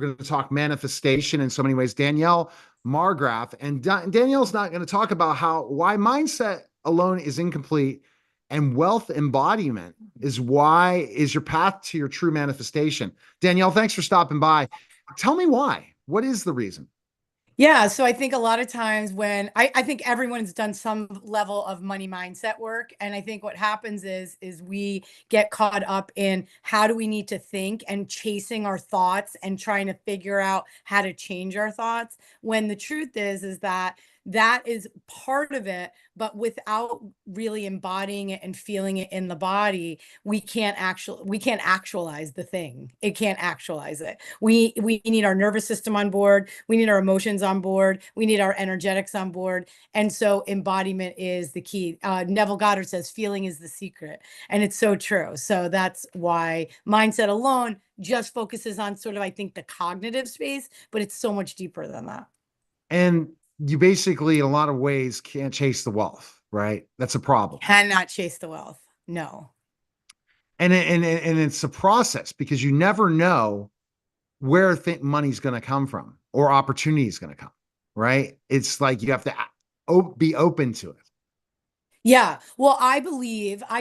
We're going to talk manifestation in so many ways. Danielle Margraf, and Danielle's not going to talk about why mindset alone is incomplete and wealth embodiment is your path to your true manifestation. Danielle, thanks for stopping by. Tell me why. What is the reason? Yeah, so I think a lot of times when I think everyone's done some level of money mindset work, and I think what happens is we get caught up in how do we need to think and chasing our thoughts and trying to figure out how to change our thoughts, when the truth is that that is part of it, but without really embodying it and feeling it in the body, we can't actualize the thing. It can't actualize it. We need our nervous system on board, we need our emotions on board, we need our energetics on board. And so embodiment is the key. Neville Goddard says feeling is the secret, and it's so true. So that's why mindset alone just focuses on sort of, I think, the cognitive space, but it's so much deeper than that. And you basically, in a lot of ways, can't chase the wealth, right? That's a problem. Cannot chase the wealth. No. And it's a process because you never know where money's going to come from or opportunity is going to come, right? It's like you have to be open to it. Yeah. Well, I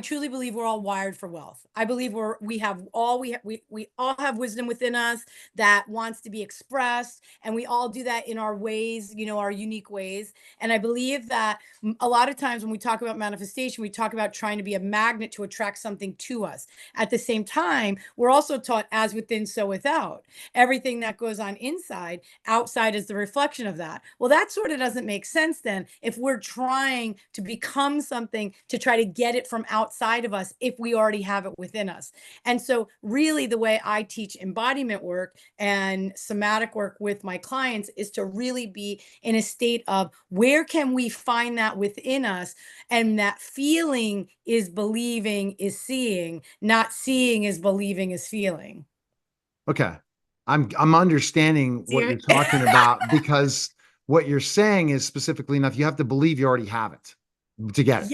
truly believe we're all wired for wealth. I believe we all have wisdom within us that wants to be expressed, and we all do that in our ways, our unique ways. And I believe that a lot of times when we talk about manifestation, we talk about trying to be a magnet to attract something to us. At the same time, we're also taught as within, so without. Everything that goes on inside, outside is the reflection of that. Well, that sort of doesn't make sense then if we're trying to become something to try to get it from outside of us if we already have it within us. And so really the way I teach embodiment work and somatic work with my clients is to really be in a state of where can we find that within us, and that feeling is believing is seeing, not seeing is believing is feeling. Okay. I'm understanding what you're talking about because what you're saying is specifically enough. You have to believe you already have it to get it.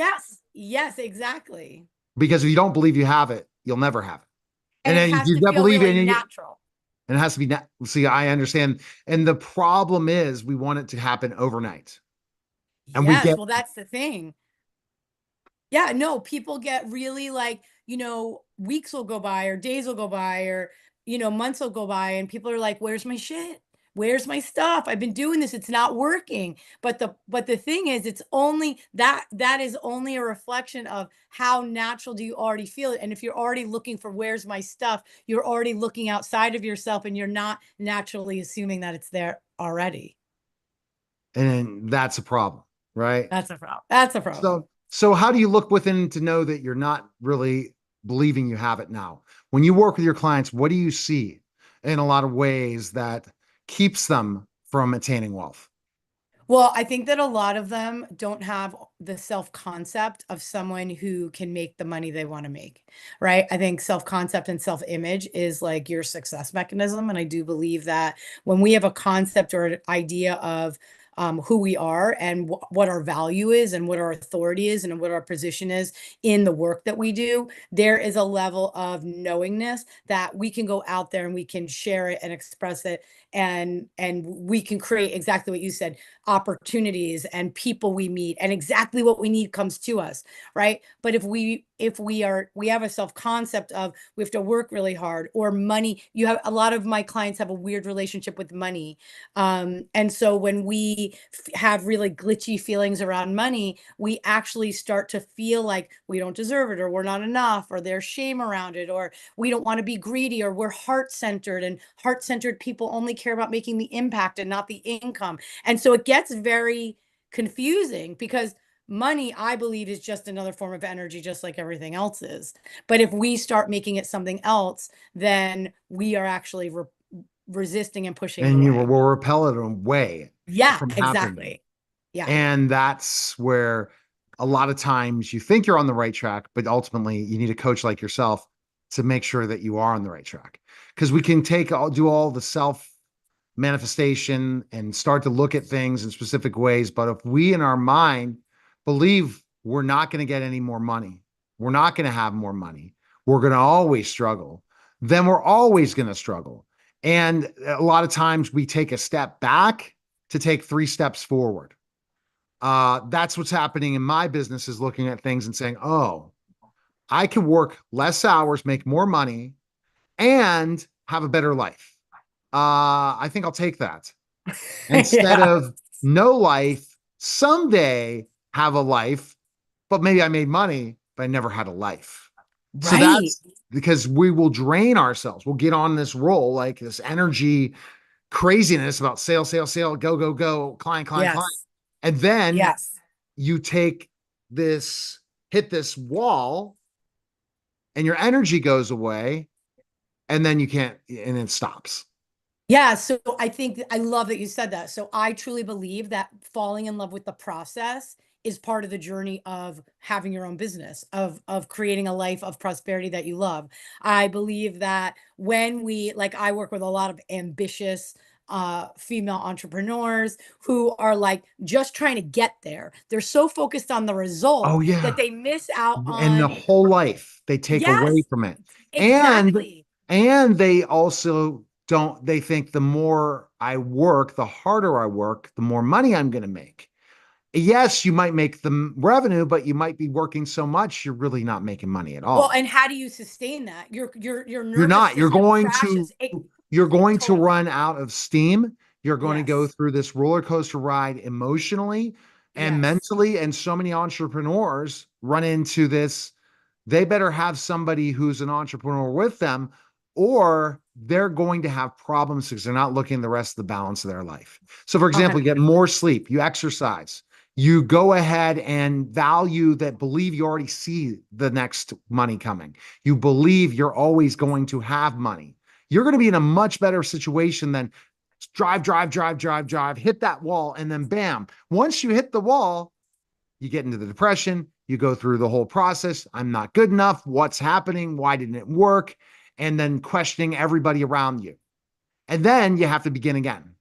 Yes, exactly. Because if you don't believe you have it, you'll never have it. And And it then has you to got to feel believe it, really and natural. it has to be. See, I understand. And the problem is, we want it to happen overnight, and we Yes, get. well, that's the thing. Yeah, no, people get really like, weeks will go by or days will go by or, months will go by, and people are like, where's my shit? Where's my stuff? I've been doing this. It's not working. But the thing is, it's only that is only a reflection of how natural do you already feel it. And if you're already looking for where's my stuff, you're already looking outside of yourself and you're not naturally assuming that it's there already. And that's a problem, right? That's a problem. That's a problem. So how do you look within to know that you're not really believing you have it now? When you work with your clients, what do you see in a lot of ways that keeps them from attaining wealth? Well, I think that a lot of them don't have the self-concept of someone who can make the money they want to make, right? I think self-concept and self-image is like your success mechanism. And I do believe that when we have a concept or an idea of who we are and what our value is and what our authority is and what our position is in the work that we do, there is a level of knowingness that we can go out there and we can share it and express it, and we can create exactly what you said, opportunities and people we meet, and exactly what we need comes to us, right? But if we have a self concept of we have to work really hard, or money, you have a lot of my clients have a weird relationship with money, and so when we have really glitchy feelings around money, we actually start to feel like we don't deserve it, or we're not enough, or there's shame around it, or we don't want to be greedy, or we're heart centered, and heart centered people only care about making the impact and not the income. And so it gets very confusing because money, I believe, is just another form of energy, just like everything else is. But if we start making it something else, then we are actually resisting and pushing it And you away. will repel it away Yeah, from happening. exactly. Yeah. And that's where a lot of times you think you're on the right track, but ultimately you need a coach like yourself to make sure that you are on the right track. Because we can do all the self manifestation and start to look at things in specific ways. But if we in our mind believe we're not going to get any more money, we're not going to have more money, we're going to always struggle, then we're always going to struggle. And a lot of times we take a step back to take 3 steps forward. That's what's happening in my business, is looking at things and saying, oh, I can work less hours, make more money, and have a better life. I think I'll take that instead Yeah. of no life, someday have a life, but maybe I made money, but I never had a life. So Right. that's because we will drain ourselves. We'll get on this roll, like this energy craziness about sale, sale, sale, go, go, go, client, client, client. Yes. And then Yes. you take this, hit this wall, and your energy goes away, and then you can't, and it stops. Yeah, so I think I love that you said that. So I truly believe that falling in love with the process is part of the journey of having your own business, of creating a life of prosperity that you love. I believe that when we like I work with a lot of ambitious female entrepreneurs who are like just trying to get there. They're so focused on the result Oh that yeah. they miss out And the on whole life they take away yes, from it. And exactly. and they also don't, they think the more I work, the harder I work, the more money I'm going to make. Yes, you might make the revenue, but you might be working so much you're really not making money at Well, all. and how do you sustain that? Your You're nervous not. system crashes. It You're going to totally. run out of steam. You're going to go Yes. through this roller coaster ride emotionally and Yes. mentally. And so many entrepreneurs run into this. They better have somebody who's an entrepreneur with them, or they're going to have problems because they're not looking at the rest of the balance of their life. So, for example, you get 100%. more sleep, you exercise, you go ahead and value that, believe you already see the next money coming. You believe you're always going to have money. You're going to be in a much better situation than drive, drive, drive, drive, drive, hit that wall, and then bam. Once you hit the wall, you get into the depression. You go through the whole process. I'm not good enough. What's happening? Why didn't it work? And then questioning everybody around you. And then you have to begin again.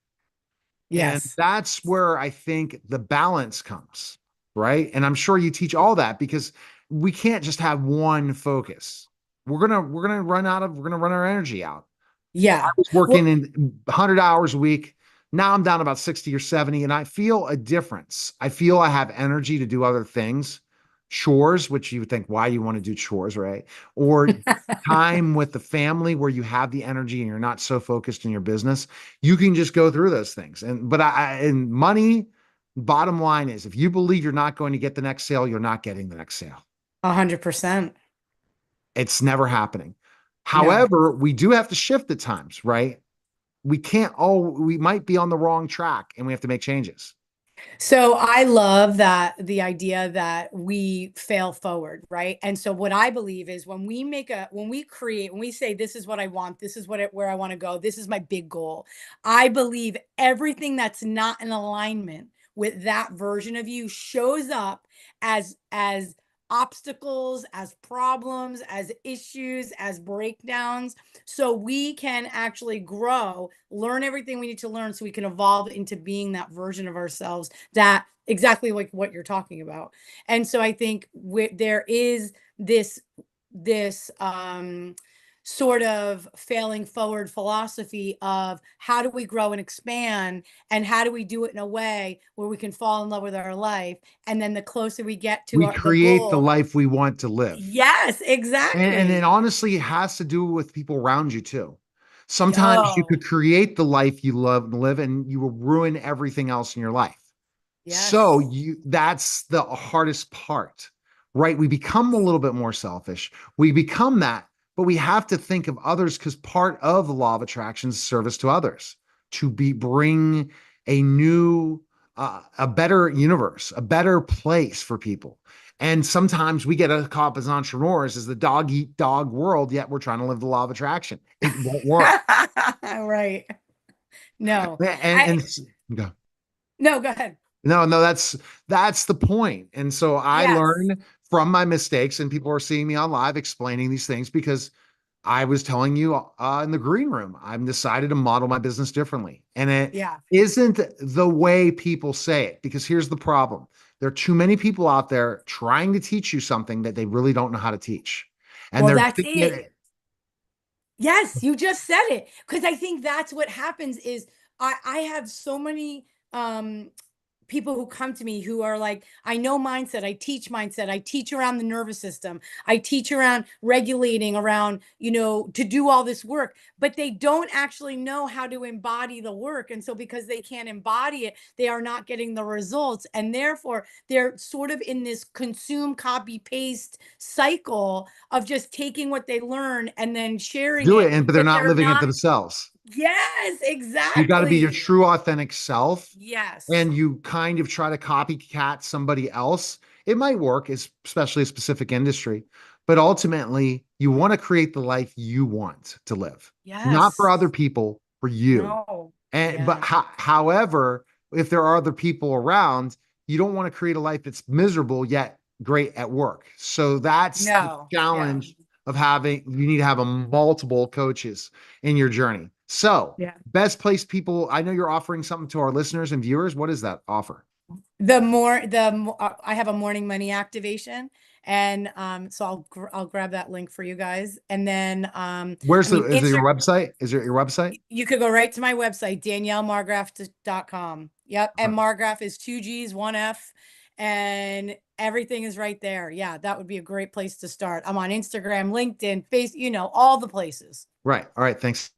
And Yes. that's where I think the balance comes, right? And I'm sure you teach all that because we can't just have one focus. We're gonna run our energy out. I Yeah. was working Well, in 100 hours a week. Now I'm down about 60 or 70, and I feel a difference. I feel I have energy to do other things, chores, which you would think, why do you want to do chores, right? Or time with the family where you have the energy and you're not so focused in your business. You can just go through those things. And money, bottom line is, if you believe you're not going to get the next sale, you're not getting the next sale. 100%. It's never happening. No. However, we do have to shift at times, right? We can't we might be on the wrong track and we have to make changes. So I love that the idea that we fail forward, right? And so what I believe is when we create, when we say this is what I want, this is where I want to go, this is my big goal. I believe everything that's not in alignment with that version of you shows up as obstacles, as problems, as issues, as breakdowns, so we can actually grow, learn everything we need to learn so we can evolve into being that version of ourselves that exactly like what you're talking about. And so I think there is this sort of failing forward philosophy of how do we grow and expand, and how do we do it in a way where we can fall in love with our life, and then the closer we get to We the create the goal. life we want to live. Yes, And it exactly. honestly has to do with people around you too. Sometimes you Yo, could create the life you love and live, and you will ruin everything else in your life. So yes. that's the hardest part, right? We become a little bit more selfish. We become that, but we have to think of others, because part of the law of attraction is service to others, to bring a new, a better universe, a better place for people. And sometimes we get caught up as entrepreneurs as the dog eat dog world, yet we're trying to live the law of attraction. It won't work. Right. No. And, I and go. no, go ahead. No, no, that's the point. And so I Yes. learn from my mistakes, and people are seeing me on live explaining these things because I was telling you in the green room, I've decided to model my business differently. And it Yeah. isn't the way people say it, because here's the problem. There are too many people out there trying to teach you something that they really don't know how to teach. And Well, they're that's thinking it. it, Yes, you just said it. Because I think that's what happens is I have so many people who come to me who are like, I know mindset, I teach around the nervous system, I teach around regulating, around, to do all this work, but they don't actually know how to embody the work. And so because they can't embody it, they are not getting the results. And therefore, they're sort of in this consume, copy, paste cycle of just taking what they learn and then sharing Do it, it, and but they're but not they're living it not. themselves. Yes, You got to be your exactly. true authentic self, Yes. and you kind of try to copycat somebody else. It might work, especially a specific industry, but ultimately you want to create the life you want to live, not for Yes. other people, for you. No. And but Yeah. however, if there are other people around, you don't want to create a life that's miserable yet great at work. So that's the No. Yeah. challenge of having, you need to have a multiple coaches in your journey. So Yeah. best place people, I know you're offering something to our listeners and viewers. What is that offer? I have a morning money activation, and so I'll grab that link for you guys, and then I mean Is it your Insta website? Is it your website? you could go right to my website, daniellemargraf.com. Yep. And Margraf is two G's, one F, and everything is right there. Yeah, that would be a great place to start. I'm on Instagram, LinkedIn, all the places. Right. All right. Thanks.